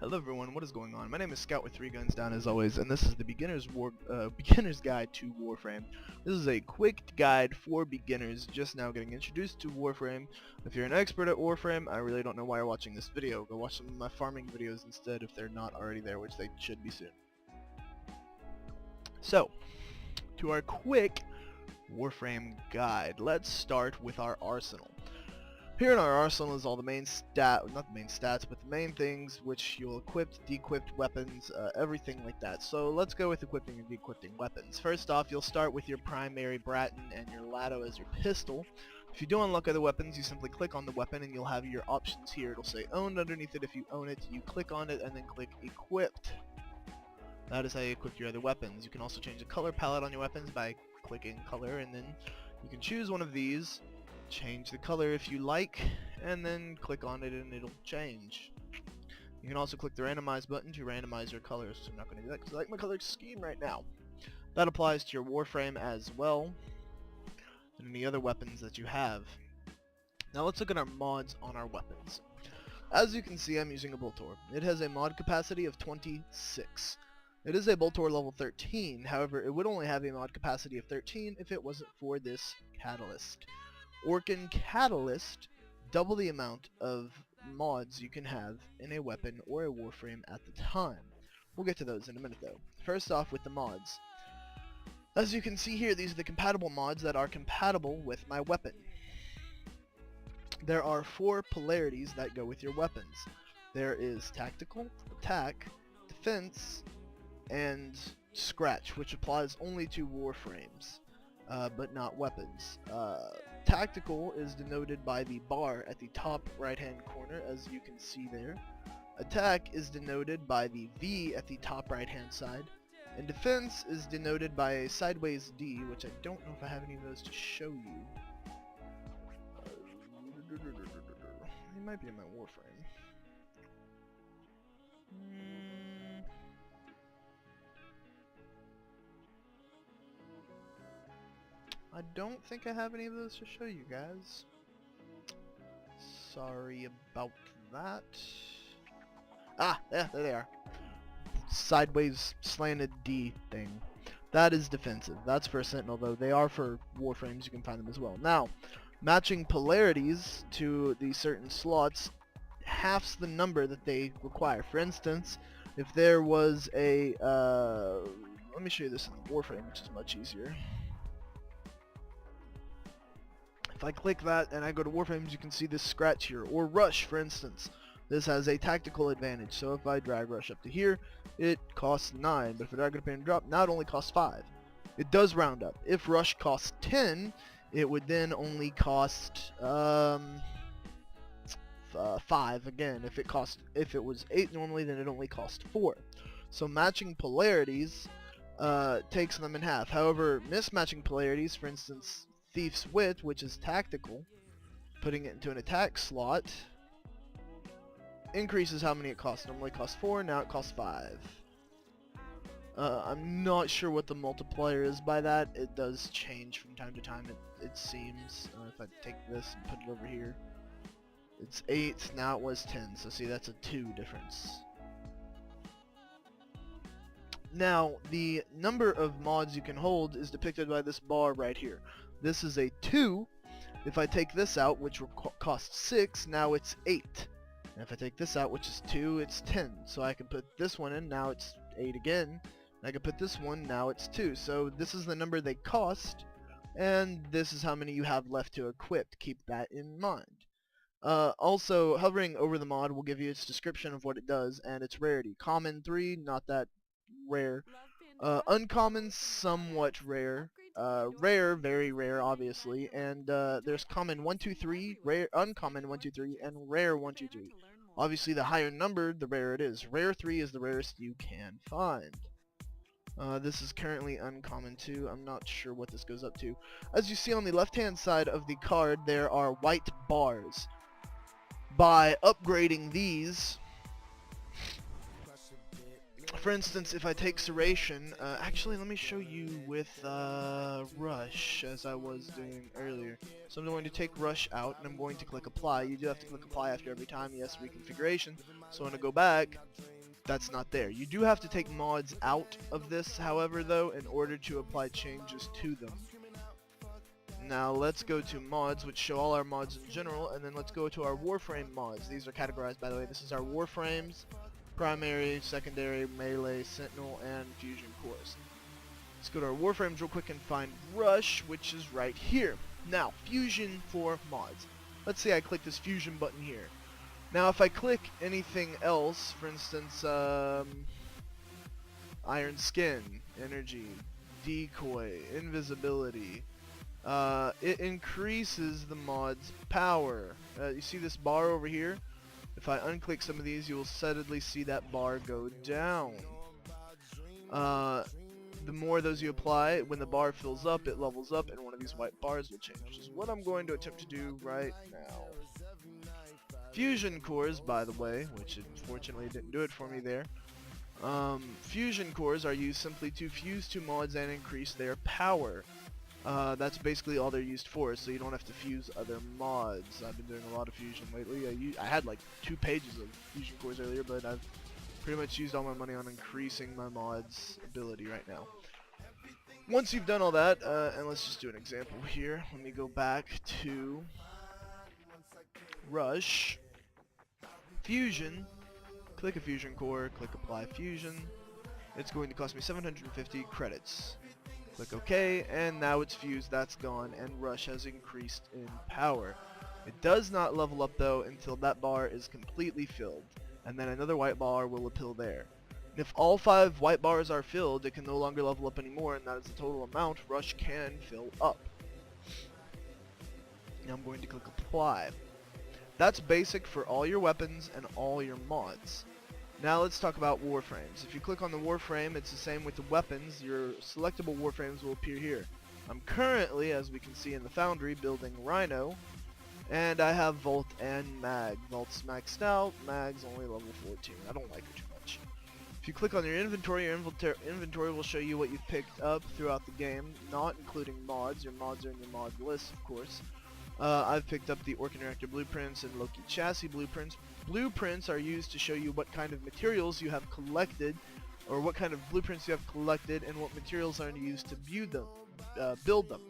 Hello everyone, what is going on? My name is Scout with 3 Guns Down as always, and this is the beginner's guide to Warframe. This is a quick guide for beginners just now getting introduced to Warframe. If you're an expert at Warframe, I really don't know why you're watching this video. Go watch some of my farming videos instead if they're not already there, which they should be soon. So, to our quick Warframe guide, let's start with our arsenal. Here in our arsenal is all the main not the main stats, but the main things which you'll equip, de-equip weapons, everything like that. So let's go with equipping and de-equipping weapons. First off, you'll start with your primary Bratton and your Lado as your pistol. If you do unlock other weapons, you simply click on the weapon and you'll have your options here. It'll say owned underneath it. If you own it, you click on it and then click equipped. That is how you equip your other weapons. You can also change the color palette on your weapons by clicking color, and then you can choose one of these. Change the color if you like, and then click on it and it'll change. You can also click the randomize button to randomize your colors. So I'm not going to do that because I like my color scheme right now. That applies to your Warframe as well, and any other weapons that you have. Now let's look at our mods on our weapons. As you can see, I'm using a Boltor. It has a mod capacity of 26. It is a Boltor level 13, however it would only have a mod capacity of 13 if it wasn't for this catalyst. Orkin Catalyst double the amount of mods you can have in a weapon or a Warframe at the time. We'll get to those in a minute though. First off with the mods. As you can see here, these are the compatible mods that are compatible with my weapon. There are 4 polarities that go with your weapons. There is Tactical, Attack, Defense, and Scratch, which applies only to Warframes, but not weapons. Tactical is denoted by the bar at the top right hand corner, as you can see there. Attack is denoted by the V at the top right hand side, and Defense is denoted by a sideways D, which I don't know if I have any of those to show you. They might be in my Warframe. I don't think I have any of those to show you guys. Sorry about that. Ah, yeah, there they are. Sideways slanted D thing. That is defensive. That's for a Sentinel, though. They are for Warframes. You can find them as well. Now, matching polarities to the certain slots halves the number that they require. For instance, if there was a... let me show you this in the Warframe, which is much easier. If I click that and I go to Warframes, you can see this scratch here. Or Rush, for instance. This has a tactical advantage. So if I drag Rush up to here, it costs 9. But if I drag it up and drop, now it only costs 5. It does round up. If Rush costs 10, it would then only cost 5 again. If it was 8 normally, then it only cost 4. So matching polarities takes them in half. However, mismatching polarities, for instance, Thief's Wit, which is tactical, putting it into an attack slot, increases how many it costs. Normally it costs 4, now it costs 5. I'm not sure what the multiplier is by that. It does change from time to time, it seems. If I take this and put it over here, it's 8, now it was 10, so see, that's a 2 difference. Now, the number of mods you can hold is depicted by this bar right here. This is a 2. If I take this out, which will cost 6, now it's 8. And if I take this out, which is 2, it's 10. So I can put this one in, now it's 8 again. And I can put this one, now it's 2. So this is the number they cost, and this is how many you have left to equip. Keep that in mind. Also, hovering over the mod will give you its description of what it does and its rarity. Common 3, not that rare. Uncommon, somewhat rare. Rare, very rare, obviously. And there's common 1, 2, 3, rare, uncommon 1, 2, 3, and rare 1, 2, 3. Obviously, the higher number, the rarer it is. Rare 3 is the rarest you can find. This is currently uncommon 2. I'm not sure what this goes up to. As you see on the left-hand side of the card, there are white bars. By upgrading these, for instance, if I take Serration, actually let me show you with Rush, as I was doing earlier. So I'm going to take Rush out, and I'm going to click Apply. You do have to click Apply after every time, yes, reconfiguration. So I'm going to go back, that's not there. You do have to take mods out of this, however, though, in order to apply changes to them. Now let's go to mods, which show all our mods in general, and then let's go to our Warframe mods. These are categorized, by the way. This is our Warframes, primary, secondary, melee, sentinel, and fusion cores. Let's go to our Warframes real quick and find Rush, which is right here. Now, fusion for mods. Let's say I click this fusion button here. Now if I click anything else, for instance, iron skin, energy, decoy, invisibility, it increases the mod's power. You see this bar over here? If I unclick some of these, you will suddenly see that bar go down. The more those you apply, when the bar fills up, it levels up, and one of these white bars will change, which is what I'm going to attempt to do right now. Fusion cores, by the way, which unfortunately didn't do it for me there. Fusion cores are used simply to fuse two mods and increase their power. That's basically all they're used for, so you don't have to fuse other mods. I've been doing a lot of fusion lately. I had like 2 pages of fusion cores earlier, but I've pretty much used all my money on increasing my mod's ability right now. Once you've done all that, and let's just do an example here. Let me go back to Rush, Fusion, click a fusion core, click apply fusion. It's going to cost me 750 credits. Click OK, and now it's fused, that's gone, and Rush has increased in power. It does not level up though until that bar is completely filled, and then another white bar will appear there. And if all 5 white bars are filled, it can no longer level up anymore, and that is the total amount Rush can fill up. Now I'm going to click apply. That's basic for all your weapons and all your mods. Now let's talk about Warframes. If you click on the Warframe, it's the same with the weapons. Your selectable Warframes will appear here. I'm currently, as we can see in the Foundry, building Rhino, and I have Volt and Mag. Volt's maxed out, Mag's only level 14. I don't like her too much. If you click on your inventory will show you what you've picked up throughout the game, not including mods. Your mods are in your mod list, of course. I've picked up the Orc Interactor blueprints and Loki chassis blueprints. Blueprints are used to show you what kind of materials you have collected, or what kind of blueprints you have collected, and what materials are used to build them.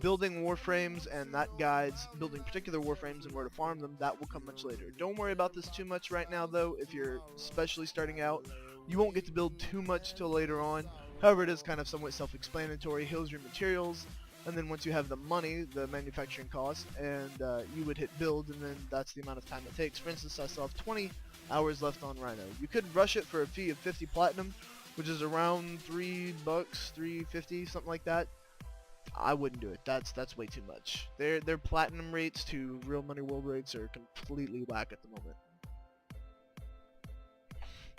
Building warframes and that guides building particular warframes and where to farm them, that will come much later. Don't worry about this too much right now though. If you're especially starting out, you won't get to build too much till later on. However, it is kind of somewhat self-explanatory. Here's your materials, and then once you have the money, the manufacturing cost, and you would hit build, and then that's the amount of time it takes. For instance, I still have 20 hours left on Rhino. You could rush it for a fee of 50 platinum, which is around $3, $3.50, something like that. I wouldn't do it. That's way too much. Their platinum rates to real money world rates are completely whack at the moment.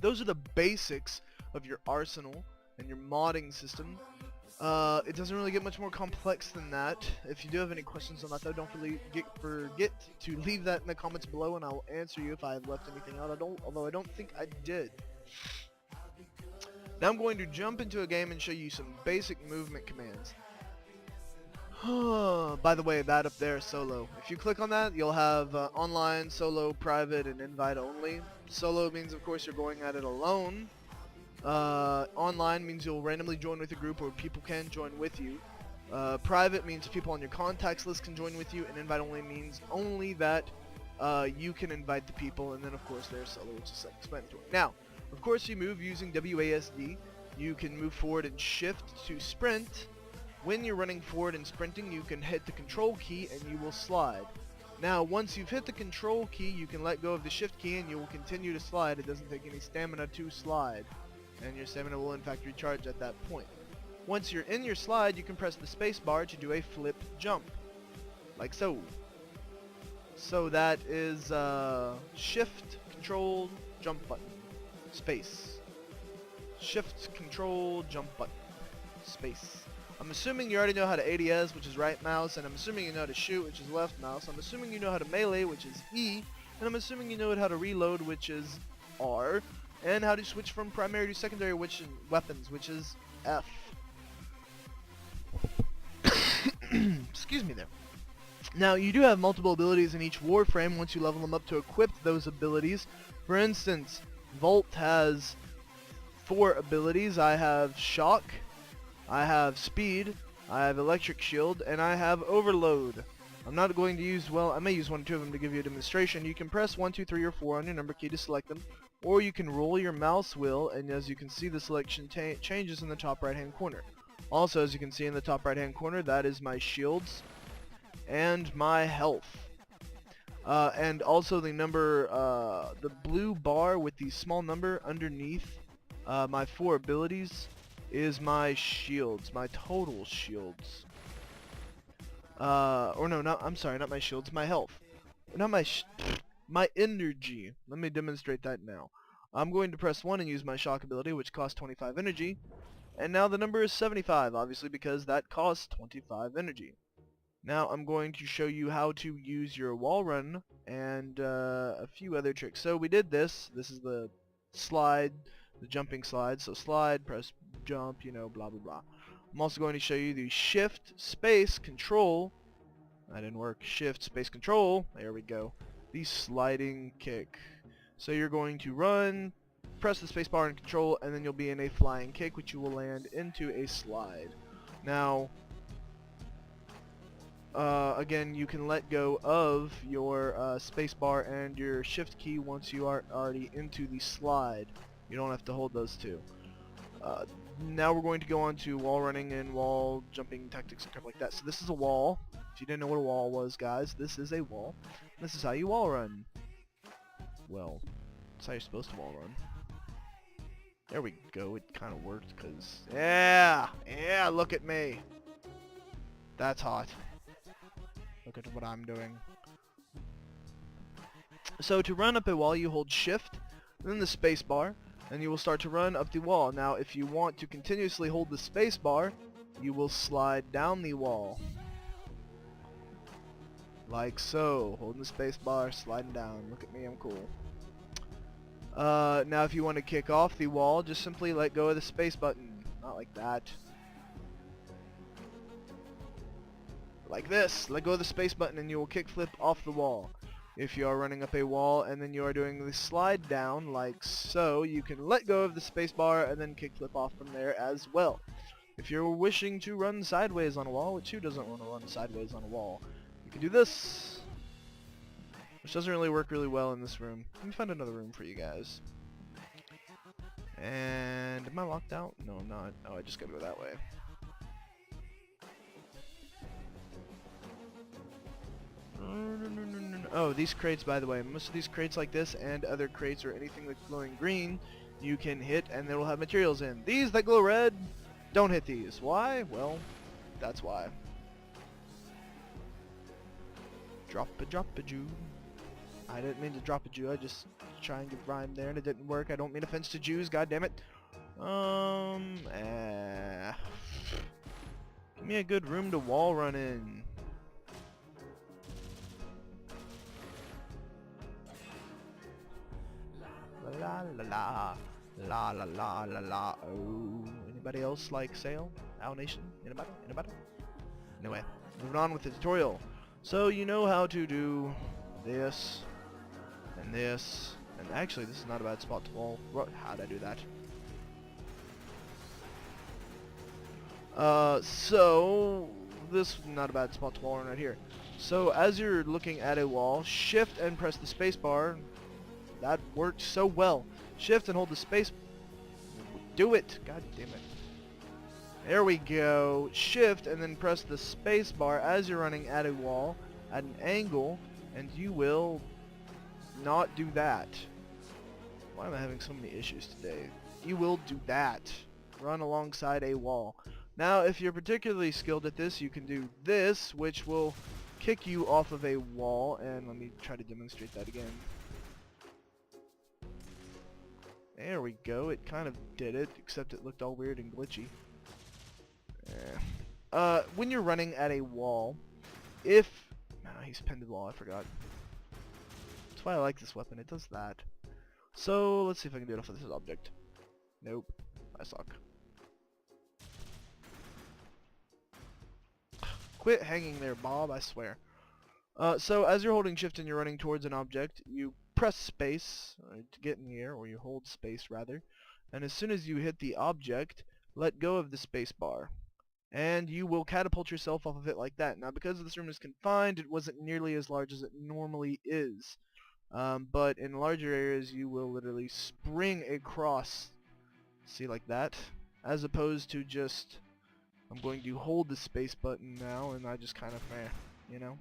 Those are the basics of your arsenal and your modding system. It doesn't really get much more complex than that. If you do have any questions on that though, don't forget to leave that in the comments below, and I'll answer you if I have left anything out. Although I don't think I did. Now I'm going to jump into a game and show you some basic movement commands. By the way, that up there is solo. If you click on that, you'll have online, solo, private, and invite only. Solo means, of course, you're going at it alone. Online means you'll randomly join with a group where people can join with you. Private means people on your contacts list can join with you, and invite only means only that you can invite the people, and then of course there's solo, which is self-explanatory. Now, of course, you move using WASD. You can move forward and shift to sprint. When you're running forward and sprinting, you can hit the control key and you will slide. Now, once you've hit the control key, you can let go of the shift key and you will continue to slide. It doesn't take any stamina to slide, and your stamina will in fact recharge at that point. Once you're in your slide, you can press the space bar to do a flip jump, like so. So that is shift, control, jump button, space. Shift, control, jump button, space. I'm assuming you already know how to ADS, which is right mouse, and I'm assuming you know how to shoot, which is left mouse. I'm assuming you know how to melee, which is E, and I'm assuming you know how to reload, which is R, and how to switch from primary to secondary weapons, which is F. Excuse me there. Now, you do have multiple abilities in each Warframe once you level them up to equip those abilities. For instance, Volt has 4 abilities. I have Shock, I have Speed, I have Electric Shield, and I have Overload. I'm not going to use, well, I may use 1 or 2 of them to give you a demonstration. You can press 1, 2, 3, or 4 on your number key to select them, or you can roll your mouse wheel, and as you can see, the selection changes in the top right hand corner. Also, as you can see in the top right hand corner, that is my shields and my health. And also the number, the blue bar with the small number underneath my 4 abilities is my shields, my total shields. Or no, I'm sorry, not my shields, my health. Not my my energy. Let me demonstrate that now. I'm going to press 1 and use my shock ability, which costs 25 energy. And now the number is 75, obviously, because that costs 25 energy. Now I'm going to show you how to use your wall run and a few other tricks. So we did this. This is the slide, the jumping slide. So slide, press jump, you know, blah blah blah. I'm also going to show you the shift, space, control. That didn't work. Shift, space, control. There we go. The sliding kick. So you're going to run, press the space bar and control, and then you'll be in a flying kick, which you will land into a slide. Now, again, you can let go of your space bar and your shift key once you are already into the slide. You don't have to hold those two. Now we're going to go on to wall running and wall jumping tactics and stuff like that. So this is a wall. If you didn't know what a wall was, guys, this is a wall. This is how you wall run. Well, that's how you're supposed to wall run. There we go. It kind of worked because... Yeah! Look at me. That's hot. Look at what I'm doing. So to run up a wall, you hold shift, then the space bar, and you will start to run up the wall. Now, if you want to continuously hold the space bar, you will slide down the wall. Like so. Holding the space bar, sliding down. Look at me, I'm cool. Now if you want to kick off the wall, just simply let go of the space button. Not like that. Like this. Let go of the space button and you will kick flip off the wall. If you are running up a wall and then you are doing the slide down like so, you can let go of the space bar and then kick flip off from there as well. If you're wishing to run sideways on a wall, which who doesn't want to run sideways on a wall, you can do this, which doesn't really work really well in this room. Let me find another room for you guys. And am I locked out? No, I'm not. Oh, I just gotta go that way. Oh, these crates, by the way, most of these crates like this and other crates or anything that's glowing green, you can hit and they will have materials in. These that glow red, don't hit these. Why? Well, that's why. Drop a Jew. I didn't mean to drop a Jew. I just trying to rhyme there and it didn't work. I don't mean offense to Jews. God damn it. Give me a good room to wall run in. La la la la la la la la. Oh, anybody else like Sail? Owl Nation? Anybody? Anyway, moving on with the tutorial. So you know how to do this, and this, and actually this is not a bad spot to wall. How'd I do that? So this is not a bad spot to wall right here. So as you're looking at a wall, shift and press the space bar. That worked so well. Shift and hold the space. Do it. God damn it. There we go. Shift and then press the space bar as you're running at a wall at an angle, and you will not do that. Why am I having so many issues today? You will do that. Run alongside a wall. Now, if you're particularly skilled at this, you can do this, which will kick you off of a wall, and let me try to demonstrate that again. There we go. It kind of did it, except it looked all weird and glitchy. When you're running at a wall, if... he's pinned to the wall, I forgot. That's why I like this weapon, it does that. So, let's see if I can do it off of this object. Nope. I suck. Quit hanging there, Bob, I swear. So, as you're holding shift and you're running towards an object, you press space to get in the air, or you hold space rather, and as soon as you hit the object, let go of the space bar, and you will catapult yourself off of it like that. Now, because this room is confined, it wasn't nearly as large as it normally is, but in larger areas you will literally spring across, see, like that, as opposed to just, I'm going to hold the space button now, and I just kind of, you know,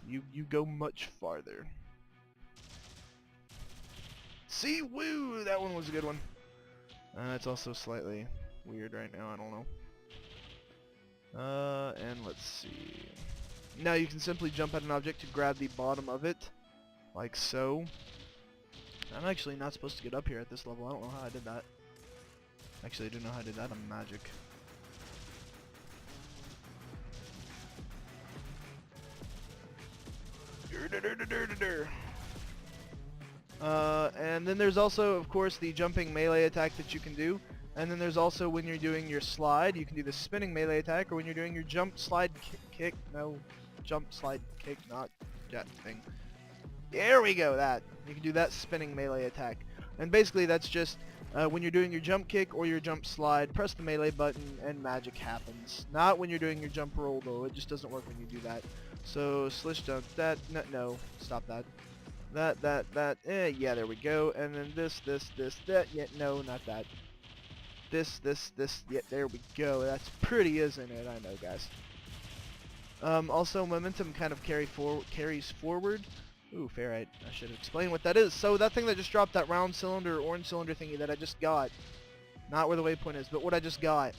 you go much farther. See, woo, that one was a good one. It's also slightly weird right now, I don't know. And let's see. Now you can simply jump at an object to grab the bottom of it, like so. I'm actually not supposed to get up here at this level. I don't know how I did that. Actually, I do know how I did that. I'm magic. And then there's also, of course, the jumping melee attack that you can do. And then there's also, when you're doing your slide, you can do the spinning melee attack, or when you're doing your jump, slide, kick, no, jump, slide, kick, not that thing. There we go, that. You can do that spinning melee attack. And basically that's just, when you're doing your jump kick or your jump slide, press the melee button and magic happens. Not when you're doing your jump roll though, it just doesn't work when you do that. So, slish jump, that, no, stop that. That, yeah, there we go. And then this, that, yeah, no, not that. This, yeah, there we go. That's pretty, isn't it? I know, guys. Also, momentum kind of carries forward. Ooh, ferrite. I should explain what that is. So that thing that just dropped, that round cylinder, orange cylinder thingy that I just got, not where the waypoint is, but what I just got,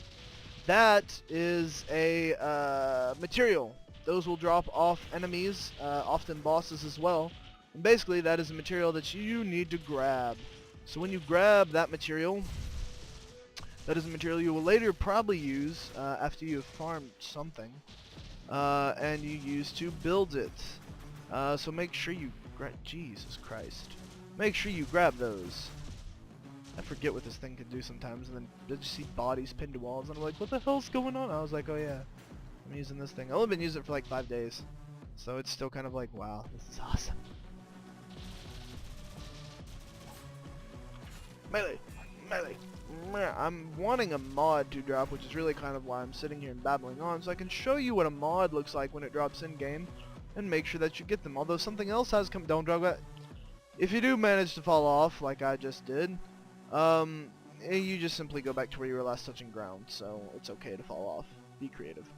that is a material. Those will drop off enemies, often bosses as well. And basically, that is a material that you need to grab. So when you grab that material, that is a material you will later probably use after you have farmed something, and you use to build it. So make sure you Jesus Christ. Make sure you grab those. I forget what this thing can do sometimes, and then I just see bodies pinned to walls, and I'm like, what the hell's going on? I was like, oh yeah, I'm using this thing. I've only been using it for like 5 days, so it's still kind of like, wow, this is awesome. Melee! Melee! I'm wanting a mod to drop, which is really kind of why I'm sitting here and babbling on, so I can show you what a mod looks like when it drops in-game, and make sure that you get them. Although something else has come, don't drop that. If you do manage to fall off, like I just did, you just simply go back to where you were last touching ground, so it's okay to fall off. Be creative.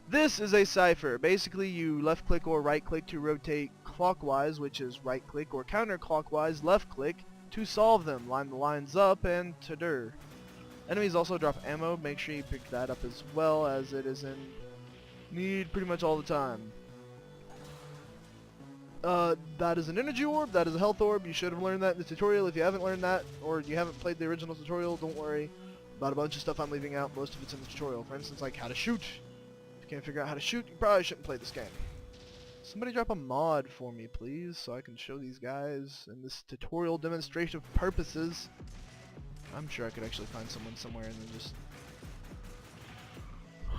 This is a cipher. Basically, you left click or right click to rotate clockwise, which is right click, or counterclockwise, left click, to solve them. Line the lines up and ta-dur. Enemies also drop ammo. Make sure you pick that up as well, as it is in need pretty much all the time. That is an energy orb, that is a health orb. You should have learned that in the tutorial. If you haven't learned that, or you haven't played the original tutorial, don't worry about a bunch of stuff I'm leaving out. Most of it's in the tutorial. For instance, like how to shoot. If you can't figure out how to shoot, you probably shouldn't play this game. Somebody drop a mod for me, please, so I can show these guys in this tutorial demonstrative purposes. I'm sure I could actually find someone somewhere and then just...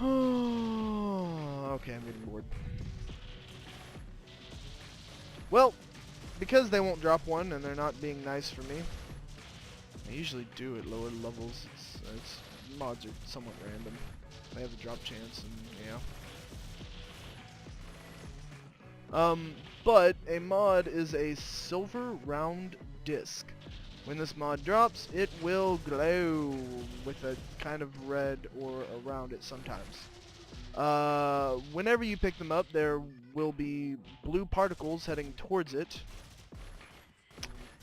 okay, I'm getting bored. Well, because they won't drop one and they're not being nice for me, I usually do at lower levels. Mods are somewhat random. They have a drop chance, and yeah. But a mod is a silver round disc. When this mod drops, it will glow with a kind of red or around it sometimes. Whenever you pick them up, there will be blue particles heading towards it,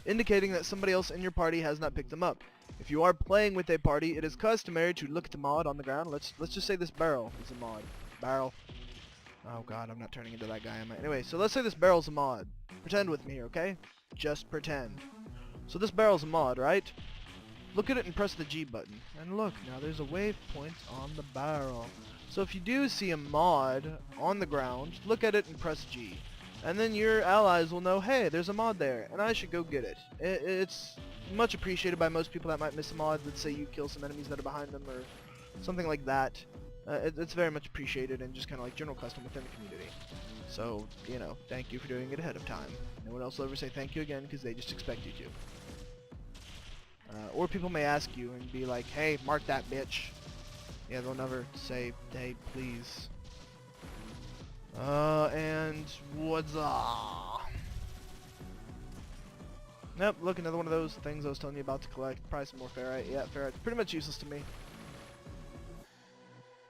indicating that somebody else in your party has not picked them up. If you are playing with a party, it is customary to look at the mod on the ground. Let's just say this barrel is a mod. Barrel. Oh god, I'm not turning into that guy, am I? Anyway, so let's say this barrel's a mod. Pretend with me here, okay? Just pretend. So this barrel's a mod, right? Look at it and press the G button. And look, now there's a waypoint on the barrel. So if you do see a mod on the ground, look at it and press G. And then your allies will know, hey, there's a mod there, and I should go get it. It's much appreciated by most people that might miss a mod. Let's say you kill some enemies that are behind them or something like that. It's very much appreciated and just kind of like general custom within the community. So, you know, thank you for doing it ahead of time. No one else will ever say thank you again because they just expect you to. Or people may ask you and be like, hey, mark that bitch. Yeah, they'll never say, hey, please. And what's up? Yep, look, another one of those things I was telling you about to collect. Probably some more ferrite. Yeah, ferrite's pretty much useless to me.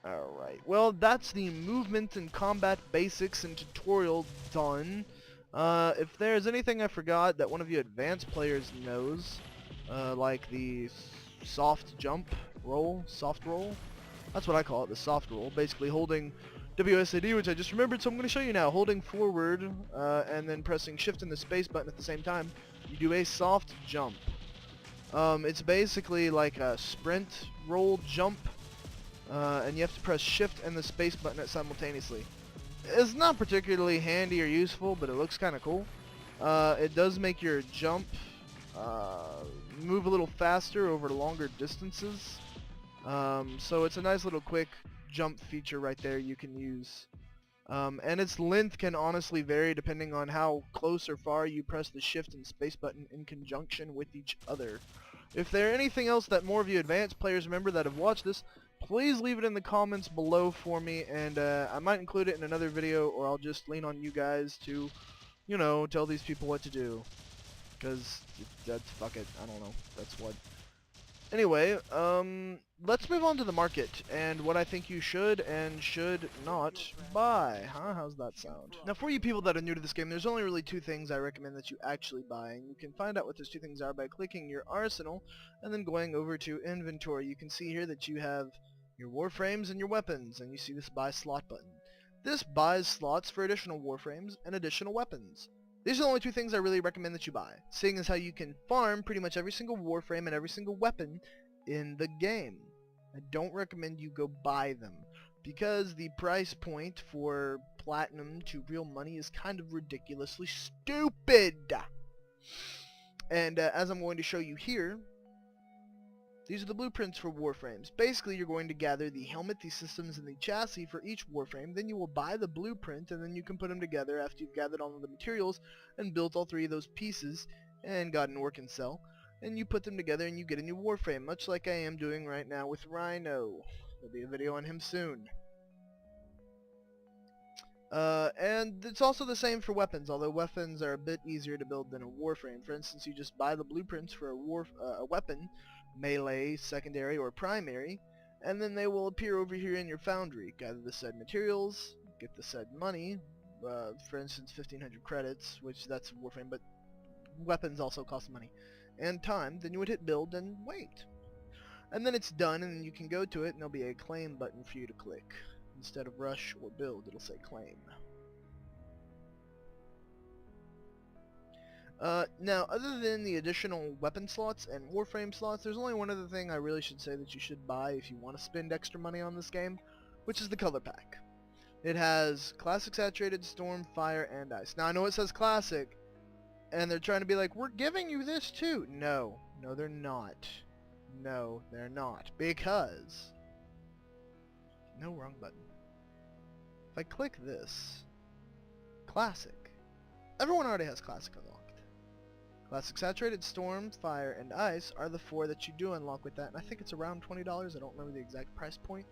Alright, well, that's the movement and combat basics and tutorial done. If there's anything I forgot that one of you advanced players knows, like the soft jump roll, soft roll, that's what I call it, the soft roll, basically holding WSAD, which I just remembered, so I'm going to show you now. Holding forward and then pressing shift and the space button at the same time, you do a soft jump. It's basically like a sprint roll jump, and you have to press shift and the space button simultaneously. It's not particularly handy or useful, but it looks kind of cool. It does make your jump move a little faster over longer distances. So it's a nice little quick jump feature right there you can use. And its length can honestly vary depending on how close or far you press the shift and space button in conjunction with each other. If there anything else that more of you advanced players remember that have watched this, please leave it in the comments below for me, and I might include it in another video, or I'll just lean on you guys to, you know, tell these people what to do. Because, that's, fuck it, I don't know, that's what. Anyway, let's move on to the market, and what I think you should and should not buy, huh? How's that sound? Now, for you people that are new to this game, there's only really two things I recommend that you actually buy, and you can find out what those two things are by clicking your arsenal, and then going over to inventory. You can see here that you have your warframes and your weapons, and you see this buy slot button. This buys slots for additional warframes and additional weapons. These are the only two things I really recommend that you buy, seeing as how you can farm pretty much every single warframe and every single weapon in the game. I don't recommend you go buy them, because the price point for platinum to real money is kind of ridiculously stupid. And as I'm going to show you here, these are the blueprints for warframes. Basically, you're going to gather the helmet, the systems, and the chassis for each warframe. Then you will buy the blueprint, and then you can put them together after you've gathered all of the materials and built all three of those pieces and got an orc and cell. And you put them together and you get a new warframe, much like I am doing right now with Rhino. There'll be a video on him soon. And it's also the same for weapons, although weapons are a bit easier to build than a warframe. For instance, you just buy the blueprints for a weapon, melee, secondary, or primary, and then they will appear over here in your foundry. Gather the said materials, get the said money, for instance 1500 credits, which that's a warframe, but weapons also cost money, and time. Then you would hit build and wait. And then it's done, and then you can go to it, and there'll be a claim button for you to click. Instead of rush or build, it'll say claim. Now, other than the additional weapon slots and warframe slots, there's only one other thing I really should say that you should buy if you want to spend extra money on this game, which is the color pack. It has Classic, Saturated, Storm, Fire, and Ice. Now, I know it says Classic, and they're trying to be like, we're giving you this too. No. No, they're not. No, they're not. Because... No, wrong button. If I click this, Classic, everyone already has Classic unlocked. Classic, Saturated, Storm, Fire, and Ice are the four that you do unlock with that, and I think it's around $20. I don't remember the exact price point,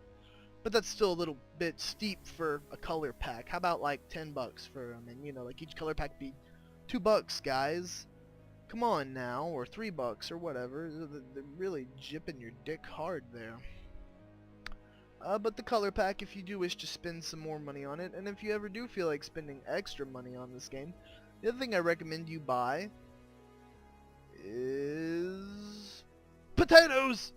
but that's still a little bit steep for a color pack. How about like 10 bucks for, I mean, you know, like each color pack be $2, guys. Come on now, or $3 or whatever. They're really jipping your dick hard there. But the color pack, if you do wish to spend some more money on it, and if you ever do feel like spending extra money on this game, the other thing I recommend you buy is potatoes!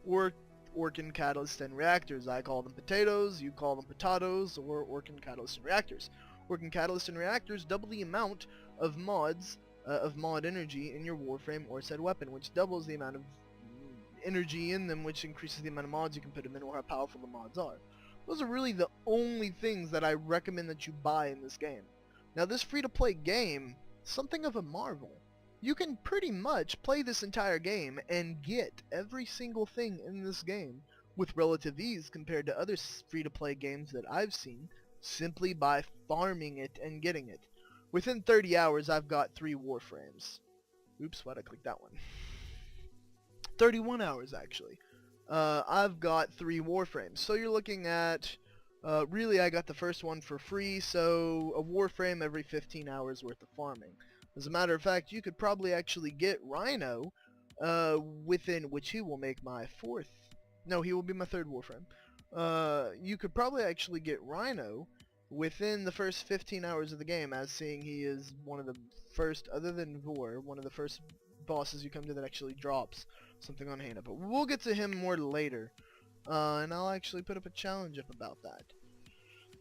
Or Orkin Catalyst and Reactors. I call them potatoes, you call them potatoes, or Orkin Catalyst and Reactors. Orkin Catalyst and Reactors double the amount of mods, of mod energy in your warframe or said weapon, which doubles the amount of energy in them, which increases the amount of mods you can put them in or how powerful the mods are. Those are really the only things that I recommend that you buy in this game. Now, this free-to-play game is something of a marvel. You can pretty much play this entire game and get every single thing in this game with relative ease compared to other free-to-play games that I've seen simply by farming it and getting it. Within 30 hours, I've got 3 Warframes. Oops, why'd I click that one? 31 hours, actually. I've got 3 Warframes. So you're looking at, really I got the first one for free, so a Warframe every 15 hours worth of farming. As a matter of fact, you could probably actually get Rhino, within, which he will make my 4th, no, he will be my 3rd Warframe. You could probably actually get Rhino within the first 15 hours of the game, as seeing he is one of the first, other than Vor, one of the first bosses you come to that actually drops something on Hana. But we'll get to him more later, and I'll actually put up a challenge up about that.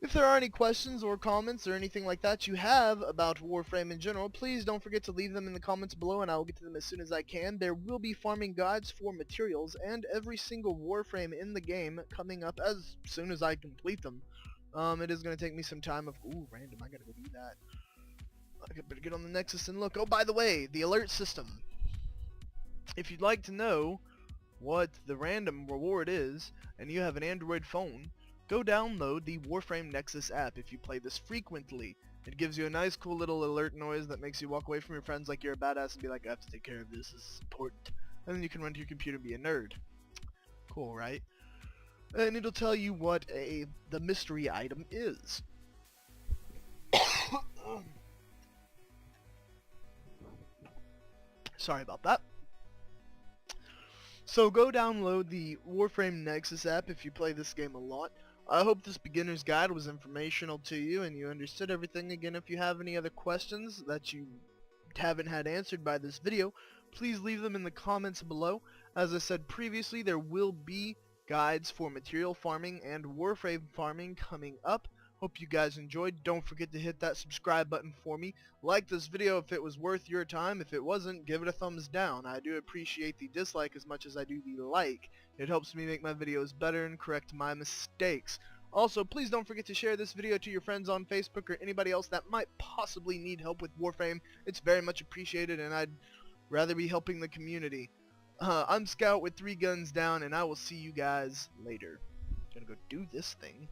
If there are any questions or comments or anything like that you have about Warframe in general, please don't forget to leave them in the comments below and I will get to them as soon as I can. There will be farming guides for materials and every single Warframe in the game coming up as soon as I complete them. It is going to take me some time of... Ooh, random, I gotta go do that. I better get on the Nexus and look. Oh, by the way, the alert system. If you'd like to know what the random reward is, and you have an Android phone, go download the Warframe Nexus app if you play this frequently. It gives you a nice cool little alert noise that makes you walk away from your friends like you're a badass and be like, I have to take care of this is important. And then you can run to your computer and be a nerd. Cool, right? And it'll tell you what the mystery item is. Sorry about that. So go download the Warframe Nexus app if you play this game a lot. I hope this beginner's guide was informational to you and you understood everything. Again, if you have any other questions that you haven't had answered by this video, please leave them in the comments below. As I said previously, there will be guides for material farming and Warframe farming coming up. Hope you guys enjoyed. Don't forget to hit that subscribe button for me. Like this video if it was worth your time. If it wasn't, give it a thumbs down. I do appreciate the dislike as much as I do the like. It helps me make my videos better and correct my mistakes. Also, please don't forget to share this video to your friends on Facebook or anybody else that might possibly need help with Warframe. It's very much appreciated and I'd rather be helping the community. I'm Scout with 3 guns down and I will see you guys later. Gonna go do this thing.